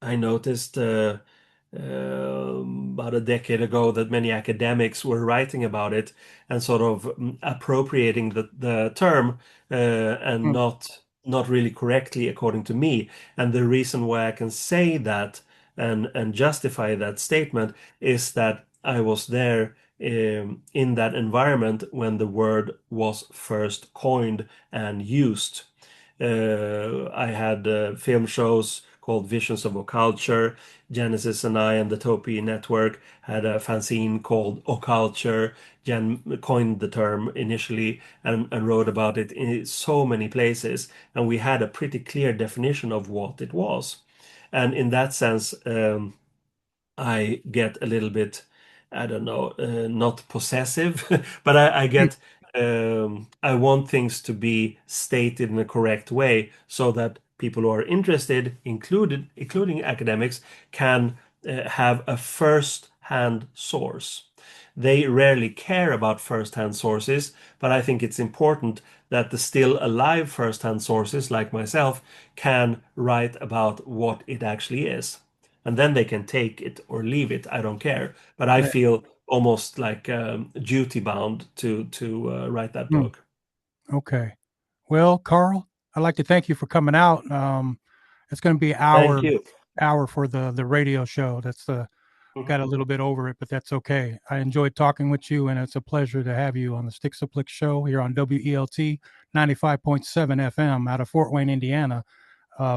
I noticed about a decade ago that many academics were writing about it and sort of appropriating the term and Hmm. not really correctly according to me. And the reason why I can say that and justify that statement is that I was there in that environment when the word was first coined and used. I had film shows called Visions of Occulture. Genesis and I and the Topi Network had a fanzine called Occulture. Jen coined the term initially and wrote about it in so many places, and we had a pretty clear definition of what it was. And in that sense, I get a little bit, I don't know, not possessive, but I get, I want things to be stated in a correct way so that people who are interested, including academics, can have a first-hand source. They rarely care about first-hand sources, but I think it's important that the still alive first-hand sources, like myself, can write about what it actually is and then they can take it or leave it. I don't care, but I Right. feel almost like duty bound to write that Hmm. book. Okay. Well, Carl, I'd like to thank you for coming out. It's going to be Thank you. hour for the radio show. That's got a Mhm. little bit over it, but that's okay. I enjoyed talking with you, and it's a pleasure to have you on the Styxxoplix show here on WELT 95.7 FM out of Fort Wayne, Indiana.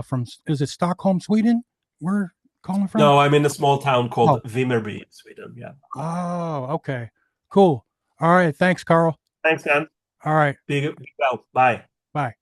From is it Stockholm, Sweden? We're calling from? No, I'm in a small town Oh, called Vimmerby in Sweden. Yeah. oh, okay, cool. All right, thanks, Carl. Thanks, Dan. All right, Be well. Bye. bye.